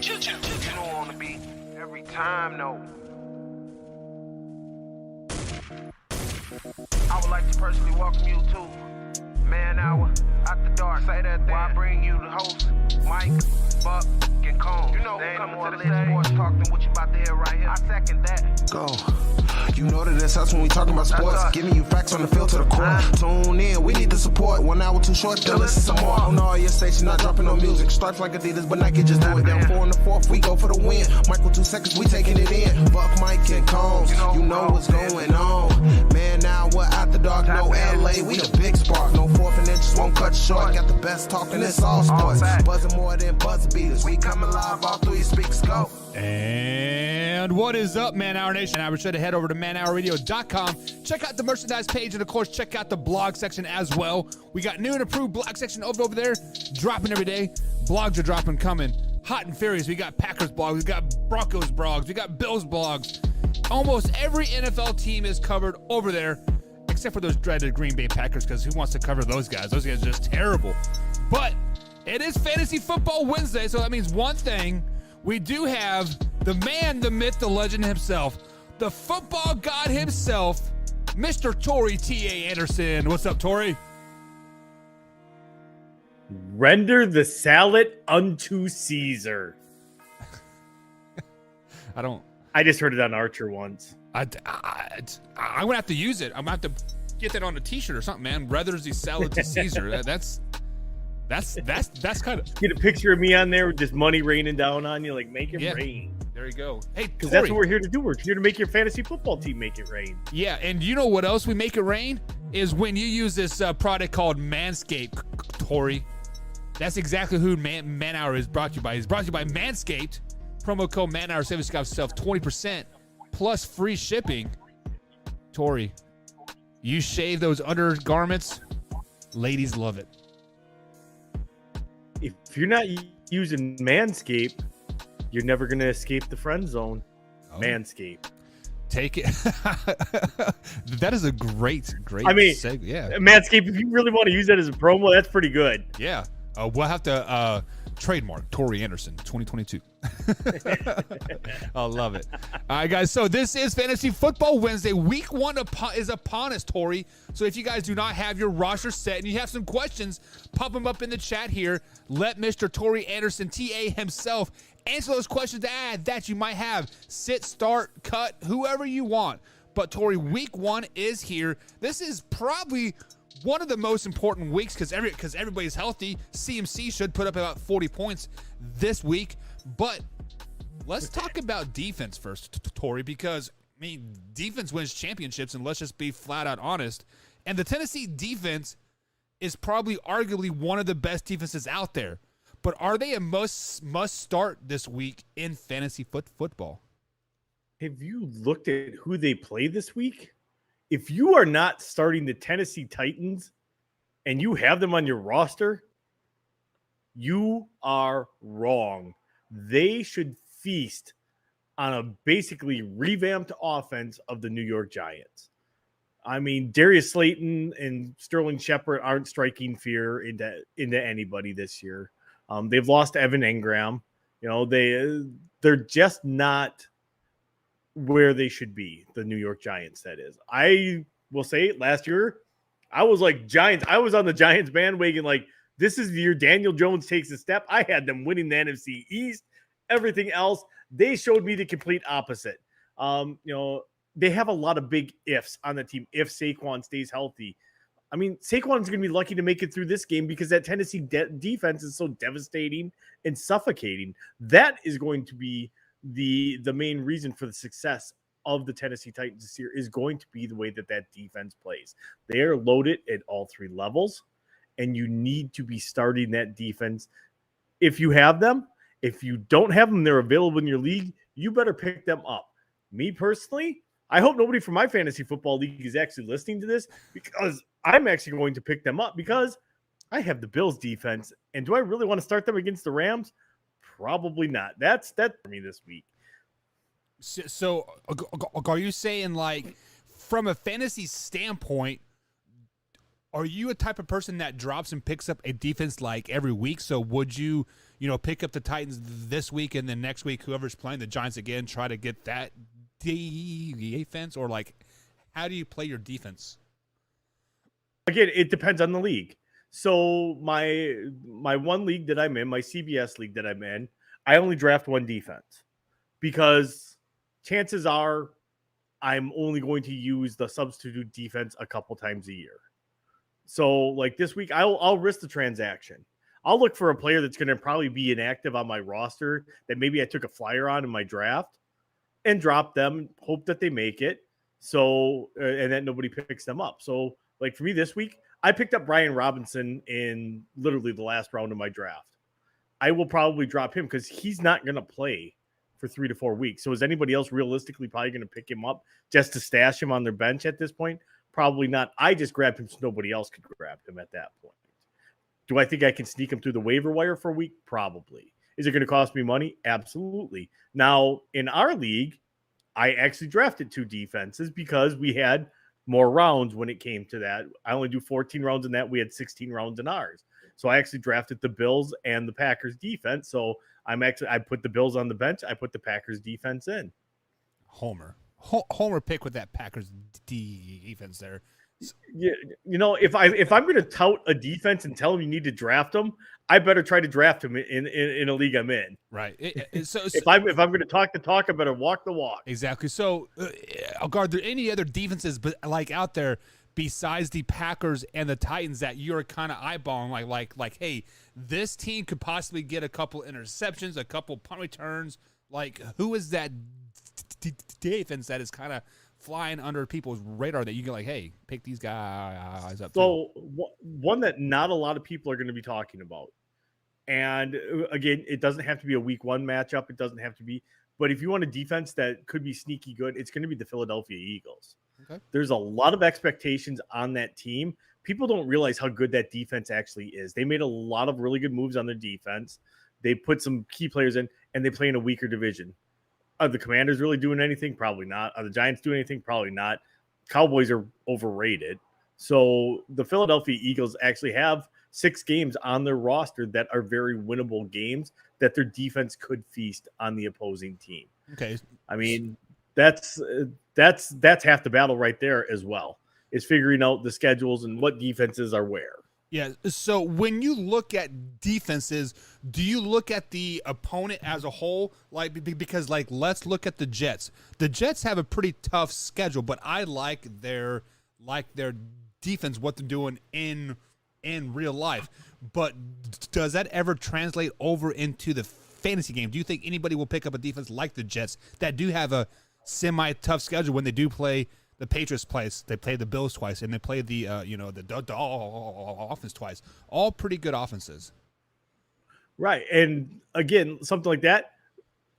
You know on the beat every time, no. I would like to personally welcome you to Man Hour After Dark. Say that thing. Why I bring you the host, Mike, Buck, and Cone. You know who coming to the stage. Sports talk than what you about to hear right here. I second that. Go. You know that it's us when we talking about sports. Giving you facts on the field to the core. Tune in, we need the support. 1 hour too short, then listen some more. On all your stations, not dropping no music. Stripes like Adidas, but Nike just do it. Down 4 in the 4th, we go for the win. Michael 2 seconds, we taking it in. Buck, Mike, and Combs, you know what's going on. Man, now we're After Dark, no LA, we the big spark. No 4th and inches won't cut short. Got the best talking, it's all sports. Buzzing more than buzz beaters. We coming live all through your speakers, go. And what is up, Man Hour Nation? I should head over to manhourradio.com. Check out the merchandise page, and of course, check out the blog section as well. We got new and approved blog section over there, dropping every day. Blogs are dropping, coming hot and furious. We got Packers blogs, we got Broncos blogs, we got Bills blogs. Almost every NFL team is covered over there, except for those dreaded Green Bay Packers, because who wants to cover those guys? Those guys are just terrible. But it is Fantasy Football Wednesday, so that means one thing. We do have the man, the myth, the legend himself, the football god himself, Mr. Torrey T.A. Anderson. What's up, Torrey? Render the salad unto Caesar. I just heard it on Archer once. I'm going to have to use it. I'm going to have to get that on a t-shirt or something, man. Renders the salad to Caesar. That's kind of... Get a picture of me on there with just money raining down on you, like, make it rain. There you go. Hey, because that's what we're here to do. We're here to make your fantasy football team make it rain. Yeah, and you know what else we make it rain? Is when you use this product called Manscaped, Torrey. That's exactly who Man Hour is brought to you by. It's brought to you by Manscaped. Promo code Man Hour, save yourself 20% plus free shipping. Torrey, you shave those undergarments, ladies love it. If you're not using Manscaped, you're never going to escape the friend zone. Oh. Manscaped. Take it. That is a great yeah. Manscaped, if you really want to use that as a promo, that's pretty good. Yeah. We'll have to trademark Torrey Anderson 2022. I love it. All right, guys. So this is Fantasy Football Wednesday. Week 1 is upon us, Torrey. So if you guys do not have your roster set and you have some questions, pop them up in the chat here. Let Mr. Torrey Anderson, TA himself, answer those questions that you might have. Sit, start, cut, whoever you want. But Torrey, week 1 is here. This is probably one of the most important weeks because everybody's healthy. CMC should put up about 40 points this week. But let's talk about defense first, Torrey, because, I mean, defense wins championships, and let's just be flat out honest. And the Tennessee defense is probably arguably one of the best defenses out there. But are they a must start this week in fantasy football? Have you looked at who they play this week? If you are not starting the Tennessee Titans and you have them on your roster, you are wrong. They should feast on a basically revamped offense of the New York Giants. I mean, Darius Slayton and Sterling Shepard aren't striking fear into anybody this year. They've lost Evan Engram. You know, they're just not where they should be, the New York Giants, that is. I will say it, last year, I was like Giants. I was on the Giants bandwagon like, this is the year Daniel Jones takes a step. I had them winning the NFC East. Everything else, they showed me the complete opposite. They have a lot of big ifs on the team if Saquon stays healthy. I mean, Saquon's going to be lucky to make it through this game because that Tennessee defense is so devastating and suffocating. That is going to be the main reason for the success of the Tennessee Titans this year, is going to be the way that defense plays. They are loaded at all 3 levels, and you need to be starting that defense if you have them. If you don't have them, they're available in your league, you better pick them up. Me personally, I hope nobody from my fantasy football league is actually listening to this, because I'm actually going to pick them up because I have the Bills defense. And do I really want to start them against the Rams? Probably not. That's for me this week. So are you saying, like, from a fantasy standpoint, Are you a type of person that drops and picks up a defense like every week? So would you, pick up the Titans this week and then next week, whoever's playing the Giants again, try to get that defense? Or like, how do you play your defense? Again, it depends on the league. So my one league that I'm in, my CBS league that I'm in, I only draft one defense because chances are I'm only going to use the substitute defense a couple times a year. So like this week, I'll risk the transaction. I'll look for a player that's going to probably be inactive on my roster that maybe I took a flyer on in my draft and drop them, hope that they make it. So, and that nobody picks them up. So like for me this week, I picked up Brian Robinson in literally the last round of my draft. I will probably drop him because he's not going to play for 3 to 4 weeks. So is anybody else realistically probably going to pick him up just to stash him on their bench at this point? Probably not. I just grabbed him so nobody else could grab him at that point. Do I think I can sneak him through the waiver wire for a week? Probably. Is it going to cost me money? Absolutely. Now, in our league, I actually drafted 2 defenses because we had more rounds when it came to that. I only do 14 rounds in that. We had 16 rounds in ours. So I actually drafted the Bills and the Packers defense. So I put the Bills on the bench. I put the Packers defense in. Homer pick with that Packers defense there. Yeah, if I'm going to tout a defense and tell them you need to draft them, I better try to draft him in a league I'm in. Right. So if I'm going to talk the talk, I better walk the walk. Exactly. So, are there any other defenses like out there besides the Packers and the Titans that you're kind of eyeballing? Like, hey, this team could possibly get a couple interceptions, a couple punt returns. Like, who is that defense that is kind of flying under people's radar that you get like, hey, pick these guys up? So one that not a lot of people are going to be talking about. And again, it doesn't have to be a week 1 matchup. It doesn't have to be, but if you want a defense that could be sneaky good, it's going to be the Philadelphia Eagles. Okay. There's a lot of expectations on that team. People don't realize how good that defense actually is. They made a lot of really good moves on their defense. They put some key players in, and they play in a weaker division. Are the Commanders really doing anything? Probably not. Are the Giants doing anything? Probably not. Cowboys are overrated. So the Philadelphia Eagles actually have 6 games on their roster that are very winnable games that their defense could feast on the opposing team. Okay. I mean, that's half the battle right there as well, is figuring out the schedules and what defenses are where. Yeah, so when you look at defenses, do you look at the opponent as a whole? Like, because like, let's look at the Jets. The Jets have a pretty tough schedule, but I like their defense, what they're doing in real life. But does that ever translate over into the fantasy game? Do you think anybody will pick up a defense like the Jets that do have a semi-tough schedule when they do play the Patriots twice, they play the Bills twice, and they play the offense twice? All pretty good offenses. Right. And again, something like that,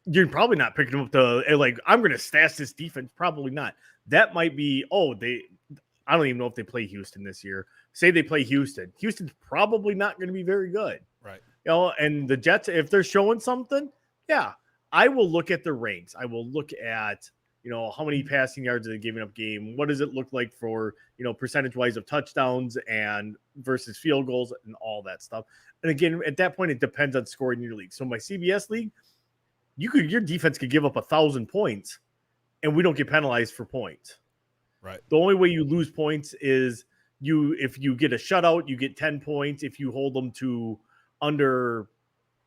you're probably not picking up I'm going to stash this defense. Probably not. That might be, I don't even know if they play Houston this year. Say they play Houston. Houston's probably not going to be very good. Right. And the Jets, if they're showing something, yeah, I will look at their ranks. I will look at, how many passing yards are they giving up game? What does it look like for, percentage-wise of touchdowns and versus field goals and all that stuff. And again, at that point, it depends on scoring in your league. So my CBS league, your defense could give up 1,000 points, and we don't get penalized for points. Right. The only way you lose points is if you get a shutout, you get 10 points. If you hold them to under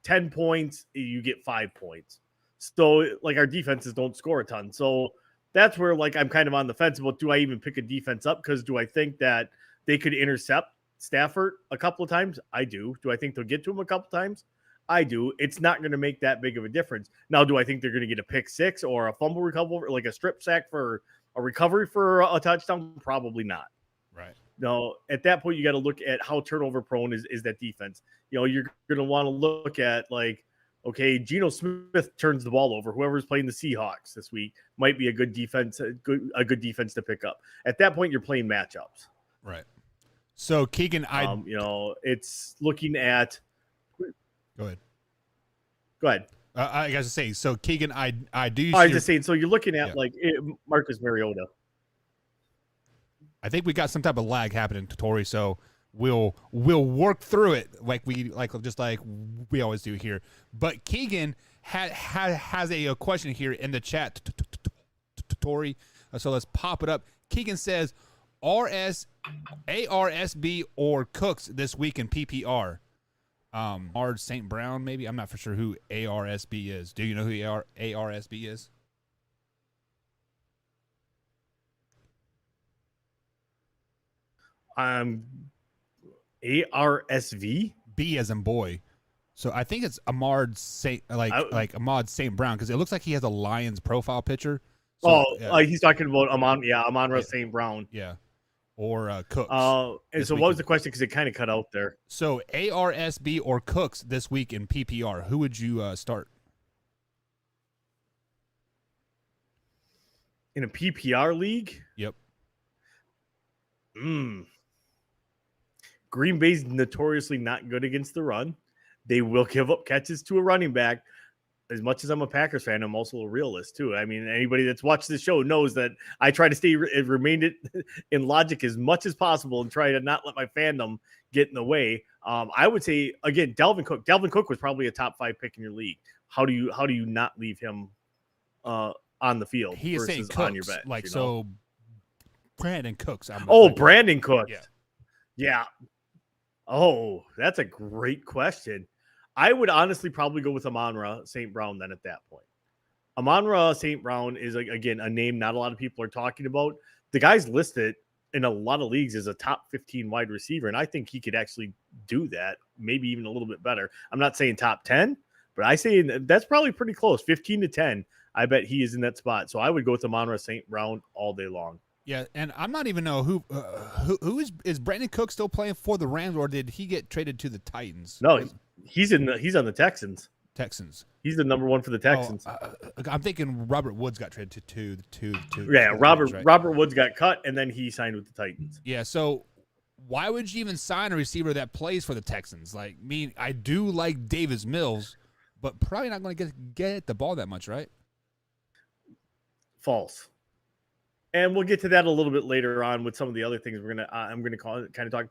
10 points, you get 5 points. So, our defenses don't score a ton. So that's where, I'm kind of on the fence about, do I even pick a defense up? Because do I think that they could intercept Stafford a couple of times? I do. Do I think they'll get to him a couple of times? I do. It's not going to make that big of a difference. Now, do I think they're going to get a pick 6 or a fumble recovery, like a strip sack for a recovery for a touchdown? Probably not. Right. No, at that point, you got to look at how turnover prone is that defense. You're going to want to look at, okay, Geno Smith turns the ball over. Whoever's playing the Seahawks this week might be a good defense, a good defense to pick up. At that point, you're playing matchups. Right. So Keegan, it's looking at. Go ahead. Go ahead. I got to say, so Keegan, I do. I was just saying. So you're looking at Marcus Mariota. I think we got some type of lag happening to Tori, so we'll work through it like we always do here. But Keegan has a question here in the chat, Tori. So let's pop it up. Keegan says, ARSB or Cooks this week in PPR. Ard St. Brown, maybe. I'm not for sure who ARSB is. Do you know who ARSB is? ARSV? B as in boy. So I think it's Ahmad St. Ahmad St. Brown, because it looks like he has a Lions profile picture. So, he's talking about Amon-Ra St. Brown. Yeah. Or Cooks. And so what was the question? Because it kind of cut out there. So ARSB or Cooks this week in PPR. Who would you start? In a PPR league? Yep. Green Bay's notoriously not good against the run. They will give up catches to a running back. As much as I'm a Packers fan, I'm also a realist too. I mean, anybody that's watched this show knows that I try to remain in logic as much as possible and try to not let my fandom get in the way. I would say again, Dalvin Cook. Dalvin Cook was probably a top 5 pick in your league. How do you not leave him on the field? He is saying Cooks, on your bench, so Brandon Cooks. Brandon Cooks. Yeah. Oh, that's a great question. I would honestly probably go with Amon-Ra St. Brown then at that point. Amon-Ra St. Brown is, again, a name not a lot of people are talking about. The guy's listed in a lot of leagues as a top 15 wide receiver, and I think he could actually do that, maybe even a little bit better. I'm not saying top 10, but I say that's probably pretty close, 15 to 10. I bet he is in that spot. So I would go with Amon-Ra St. Brown all day long. Yeah, and I'm not even know who is Brandon Cook still playing for the Rams, or did he get traded to the Titans? No, he's on the Texans. He's the number 1 for the Texans. I'm thinking Robert Woods got traded to Robert Titans, right? Robert Woods got cut, and then he signed with the Titans. Yeah, so why would you even sign a receiver that plays for the Texans? I do like Davis Mills, but probably not going to get the ball that much, right? False. And we'll get to that a little bit later on with some of the other things I'm gonna kind of talk.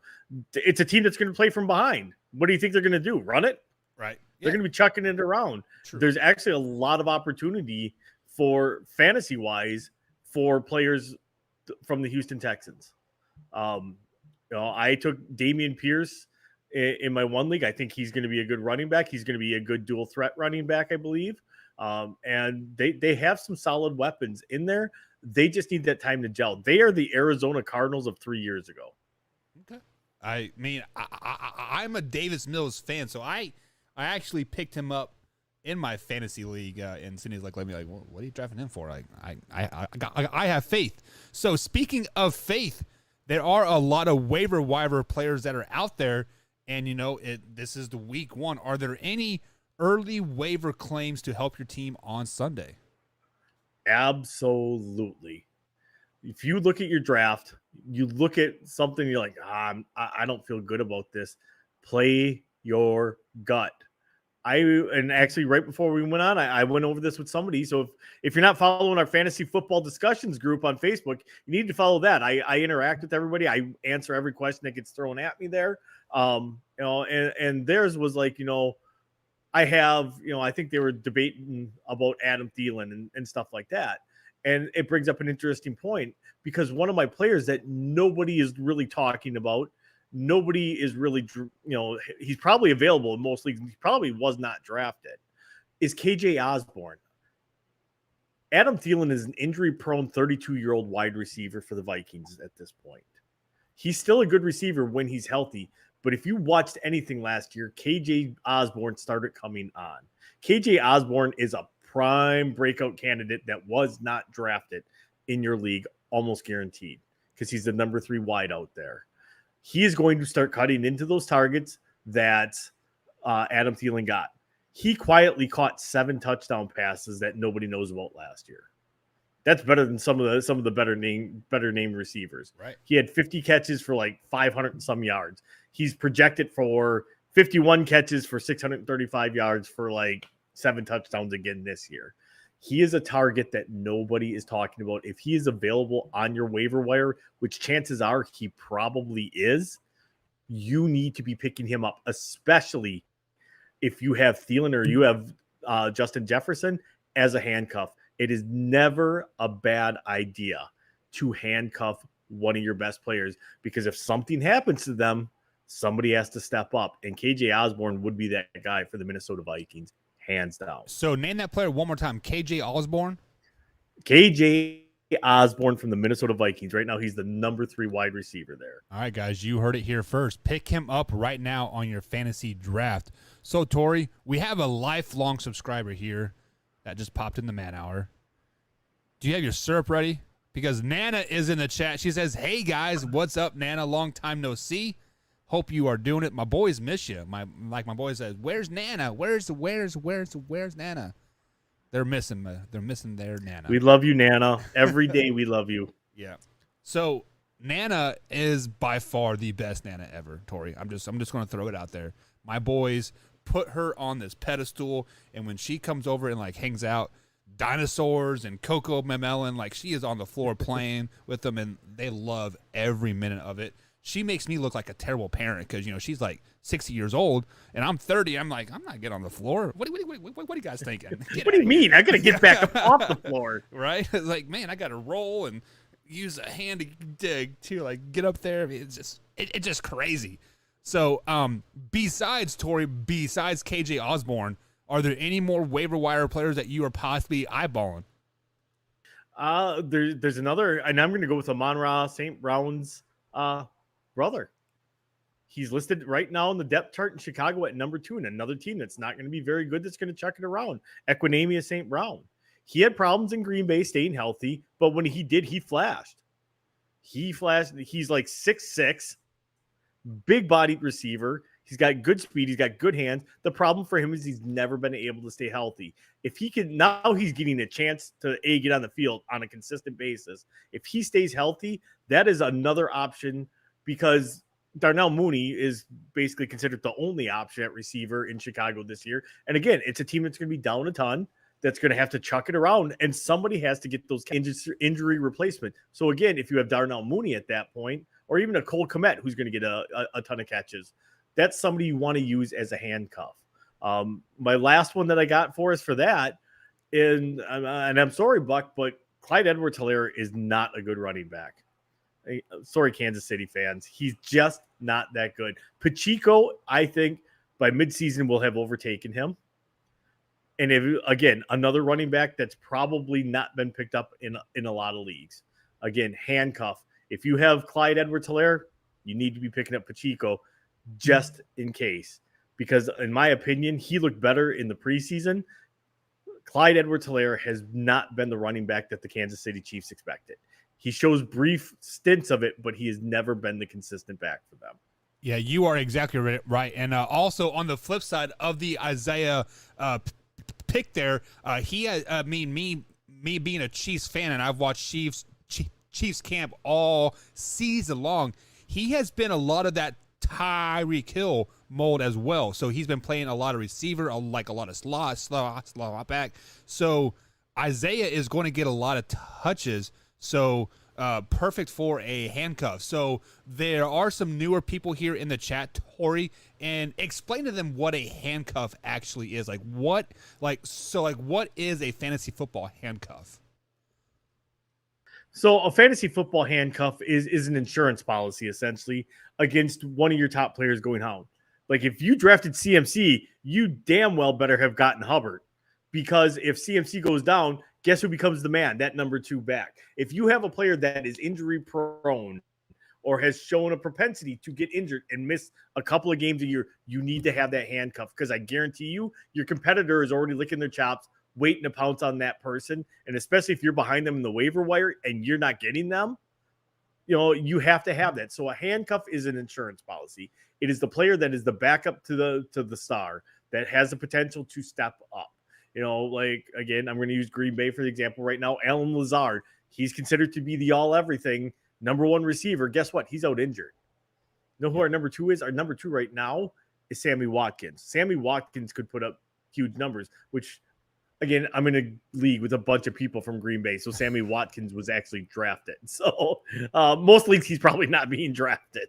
It's a team that's going to play from behind. What do you think they're going to do? Run it? Right. They're going to be chucking it around. True. There's actually a lot of opportunity for fantasy wise for players from the Houston Texans. I took Dameon Pierce in my one league. I think he's going to be a good running back. He's going to be a good dual threat running back, I believe. And they have some solid weapons in there. They just need that time to gel. They are the Arizona Cardinals of 3 years ago. Okay. I mean, I'm a Davis Mills fan, so I actually picked him up in my fantasy league, and Sydney's like, "Let me what are you drafting him for?" I have faith. So speaking of faith, there are a lot of waiver players that are out there, and this is the week 1. Are there any early waiver claims to help your team on Sunday? Absolutely. If you look at your draft, you look at something, you're like, I don't feel good about this. Play your gut. And actually right before we went on, I went over this with somebody. So if you're not following our fantasy football discussions group on Facebook, you need to follow that. I interact with everybody. I answer every question that gets thrown at me there. And theirs was like, I have, I think they were debating about Adam Thielen and stuff like that. And it brings up an interesting point because one of my players that nobody is really talking about, nobody is really, he's probably available in most leagues. He probably was not drafted, is KJ Osborne. Adam Thielen is an injury-prone 32-year-old wide receiver for the Vikings at this point. He's still a good receiver when he's healthy. But if you watched anything last year, KJ Osborne started coming on. KJ Osborne is a prime breakout candidate that was not drafted in your league, almost guaranteed, because he's the number 3 wide out there. He is going to start cutting into those targets that Adam Thielen got. He quietly caught 7 touchdown passes that nobody knows about last year. That's better than some of the better named receivers. Right. He had 50 catches for like 500 and some yards. He's projected for 51 catches for 635 yards for like 7 touchdowns again this year. he is a target that nobody is talking about. If he is available on your waiver wire, which chances are he probably is, you need to be picking him up, especially if you have Thielen or you have Justin Jefferson as a handcuff. It is never a bad idea to handcuff one of your best players, because if something happens to them, somebody has to step up. And KJ Osborne would be that guy for the Minnesota Vikings, hands down. So name that player one more time. KJ Osborne? KJ Osborne from the Minnesota Vikings. Right now, he's the number 3 wide receiver there. All right, guys, you heard it here first. Pick him up right now on your fantasy draft. So, Tori, we have a lifelong subscriber here that just popped in the man hour. Do you have your syrup ready? Because Nana is in the chat. She says, hey, guys, what's up, Nana? Long time no see. Hope you are doing it. My boys miss you. My boy says, where's Nana? Where's Nana? They're missing their Nana. We love you, Nana. Every day we love you. Yeah. So Nana is by far the best Nana ever, Tori. I'm just going to throw it out there. My boys put her on this pedestal, and when she comes over and like hangs out, dinosaurs and Coco Melon, like she is on the floor playing with them, and they love every minute of it. She makes me look like a terrible parent because, she's like 60 years old and I'm 30. I'm like, I'm not getting on the floor. What are you guys thinking? What do you mean? I got to get back up off the floor. Right? It's like, man, I got to roll and use a hand to dig to like get up there. I mean, it's just crazy. So besides KJ Osborne, are there any more waiver wire players that you are possibly eyeballing? There's another, and I'm going to go with Amon-Ra St. Brown's brother. He's listed right now in the depth chart in Chicago at number 2, and another team that's not going to be very good that's going to chuck it around. Equinamia St. Brown. He had problems in Green Bay staying healthy, but when he did, he flashed. He's like 6'6", big-bodied receiver. He's got good speed. He's got good hands. The problem for him is he's never been able to stay healthy. If he could, now he's getting a chance to get on the field on a consistent basis. If he stays healthy, that is another option, because Darnell Mooney is basically considered the only option at receiver in Chicago this year. And again, it's a team that's going to be down a ton, that's going to have to chuck it around, and somebody has to get those injury replacement. So again, if you have Darnell Mooney at that point, or even a Cole Kmet who's going to get a ton of catches, that's somebody you want to use as a handcuff. My last one that I got for us for that, and I'm sorry, Buck, but Clyde Edwards-Helaire is not a good running back. Sorry, Kansas City fans. He's just not that good. Pacheco, I think, by midseason will have overtaken him. And again, another running back that's probably not been picked up in a lot of leagues. Again, handcuff. If you have Clyde Edwards-Helaire, you need to be picking up Pacheco just in case. Because in my opinion, he looked better in the preseason. Clyde Edwards-Helaire has not been the running back that the Kansas City Chiefs expected. He shows brief stints of it, but he has never been the consistent back for them. Yeah, you are exactly right. And also on the flip side of the Isaiah pick there, me being a Chiefs fan, and I've watched Chiefs camp all season long, he has been a lot of that Tyreek Hill mold as well. So he's been playing a lot of receiver, like a lot of slot back. So Isaiah is going to get a lot of touches. So perfect for a handcuff. So there are some newer people here in the chat, Tori, and explain to them what a handcuff actually is. What is a fantasy football handcuff? So a fantasy football handcuff is an insurance policy, essentially, against one of your top players going down. Like if you drafted CMC, you damn well better have gotten Hubbard, because if CMC goes down, guess who becomes the man? That number 2 back. If you have a player that is injury prone or has shown a propensity to get injured and miss a couple of games a year, you need to have that handcuff, because I guarantee you, your competitor is already licking their chops, waiting to pounce on that person. And especially if you're behind them in the waiver wire and you're not getting them, you have to have that. So a handcuff is an insurance policy. It is the player that is the backup to the star that has the potential to step up. Again, I'm going to use Green Bay for the example right now. Alan Lazard, he's considered to be the all-everything number 1 receiver. Guess what? He's out injured. You know who our number 2 is? Our number 2 right now is Sammy Watkins. Sammy Watkins could put up huge numbers, which again, I'm in a league with a bunch of people from Green Bay, so Sammy Watkins was actually drafted. So most leagues he's probably not being drafted.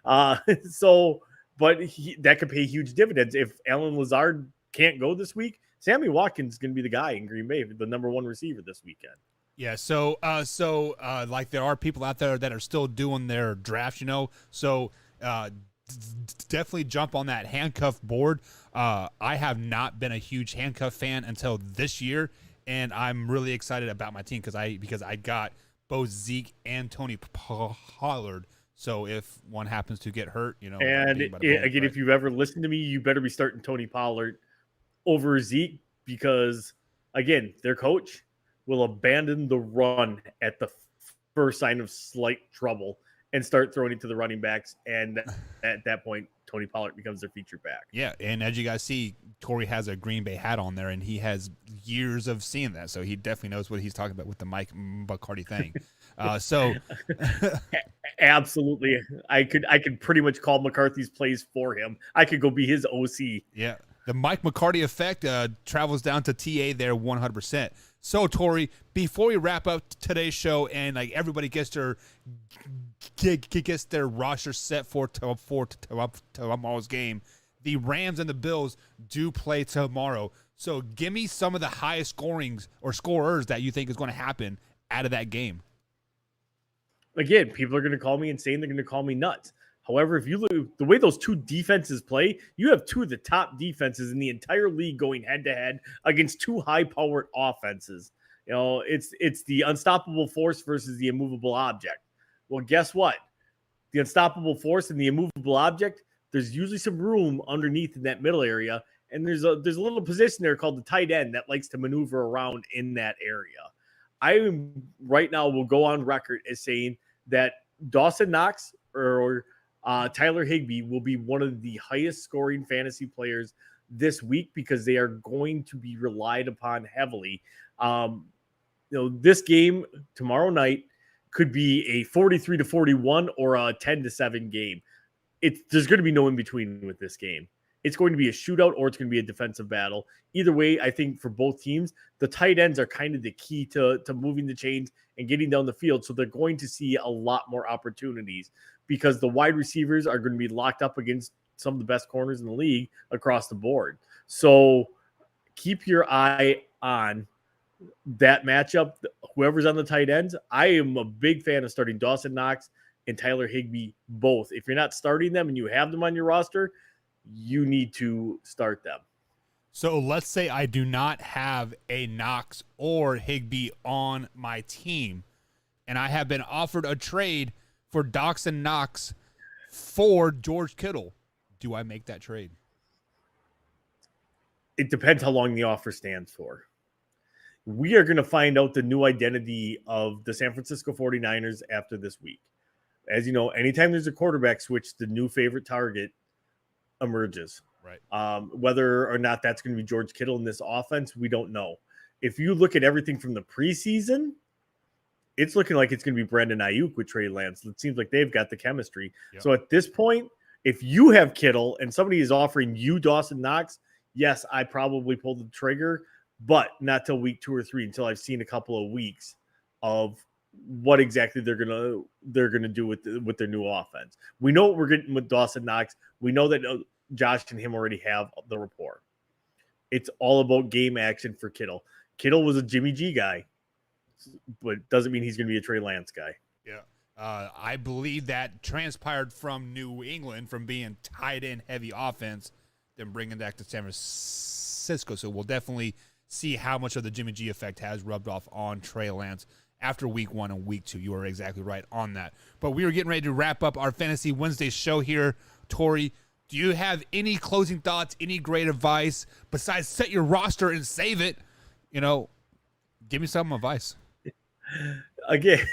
But that could pay huge dividends. If Alan Lazard can't go this week, Sammy Watkins is going to be the guy in Green Bay, the number one receiver this weekend. Yeah, so like there are people out there that are still doing their drafts, so definitely jump on that handcuff board. I have not been a huge handcuff fan until this year, and I'm really excited about my team because I got both Zeke and Tony Pollard. So if one happens to get hurt, And again, if you've ever listened to me, you better be starting Tony Pollard over Zeke because, again, their coach will abandon the run at the first sign of slight trouble and start throwing it to the running backs. And at that point, Tony Pollard becomes their featured back. Yeah, and as you guys see, Torrey has a Green Bay hat on there, and he has years of seeing that, so he definitely knows what he's talking about with the Mike McCarty thing. Absolutely, I could pretty much call McCarthy's plays for him. I could go be his OC. Yeah, the Mike McCarty effect travels down to TA there 100%. So, Torrey, before we wrap up today's show and like everybody gets their roster set for tomorrow's game, the Rams and the Bills do play tomorrow. So, give me some of the highest scorers that you think is going to happen out of that game. Again, people are going to call me insane. They're going to call me nuts. However, if you look the way those two defenses play, you have two of the top defenses in the entire league going head-to-head against two high-powered offenses. It's the unstoppable force versus the immovable object. Well, guess what? The unstoppable force and the immovable object, there's usually some room underneath in that middle area, and there's a little position there called the tight end that likes to maneuver around in that area. I right now will go on record as saying that Dawson Knox or Tyler Higbee will be one of the highest scoring fantasy players this week because they are going to be relied upon heavily. This game tomorrow night could be a 43-41 or a 10-7 game. There's going to be no in between with this game. It's going to be a shootout or it's going to be a defensive battle. Either way, I think for both teams, the tight ends are kind of the key to moving the chains and getting down the field. So they're going to see a lot more opportunities because the wide receivers are going to be locked up against some of the best corners in the league across the board. So keep your eye on that matchup. Whoever's on the tight ends, I am a big fan of starting Dawson Knox and Tyler Higbee both. If you're not starting them and you have them on your roster, you need to start them. So let's say I do not have a Knox or Higbee on my team, and I have been offered a trade for Dawson Knox for George Kittle. Do I make that trade? It depends how long the offer stands for. We are going to find out the new identity of the San Francisco 49ers after this week. As you know, anytime there's a quarterback switch, the new favorite target emerges. Right. Whether or not that's going to be George Kittle in this offense, we don't know. If you look at everything from the preseason, it's looking like it's going to be Brandon Ayuk with Trey Lance. It seems like they've got the chemistry. Yep. So at this point, if you have Kittle and somebody is offering you Dawson Knox, yes, I probably pull the trigger, but not till week 2 or 3 until I've seen a couple of weeks of what exactly they're gonna do with their new offense. We know what we're getting with Dawson Knox. We know that Josh and him already have the rapport. It's all about game action for Kittle. Kittle was a Jimmy G guy, but doesn't mean he's going to be a Trey Lance guy. Yeah. I believe that transpired from New England, from being tight end heavy offense, then bringing that to San Francisco. So we'll definitely see how much of the Jimmy G effect has rubbed off on Trey Lance after week 1 and week 2. You are exactly right on that. But we are getting ready to wrap up our Fantasy Wednesday show here. Torrey, do you have any closing thoughts, any great advice besides set your roster and save it? Give me some advice. Again,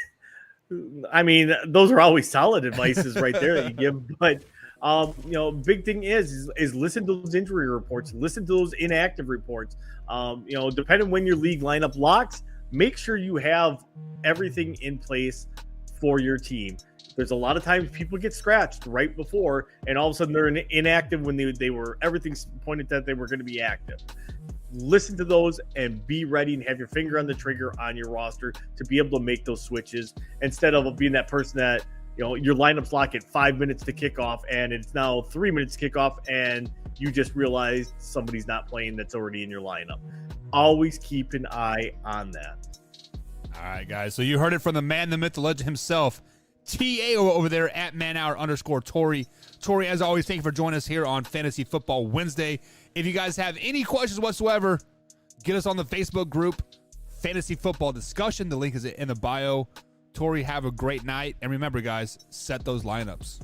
I mean, those are always solid advices right there that you give. But, big thing is listen to those injury reports, listen to those inactive reports. Depending when your league lineup locks, make sure you have everything in place for your team. There's a lot of times people get scratched right before, and all of a sudden they're inactive when they were, everything's pointed that they were going to be active. Listen to those and be ready and have your finger on the trigger on your roster to be able to make those switches instead of being that person that, your lineups lock at 5 minutes to kick off and it's now 3 minutes to kick off and you just realized somebody's not playing that's already in your lineup. Always keep an eye on that. All right, guys. So you heard it from the man, the myth, the legend himself, TA over there at manhour_Tori. Tori, as always, thank you for joining us here on Fantasy Football Wednesday. If you guys have any questions whatsoever, get us on the Facebook group, Fantasy Football Discussion. The link is in the bio. Tori, have a great night. And remember, guys, set those lineups.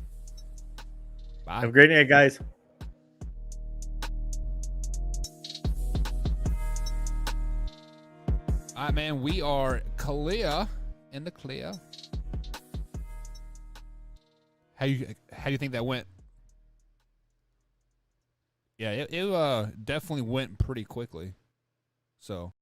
Bye. Have a great night, guys. All right, man. We are clear in the clear. How do you think that went? Yeah, it definitely went pretty quickly. So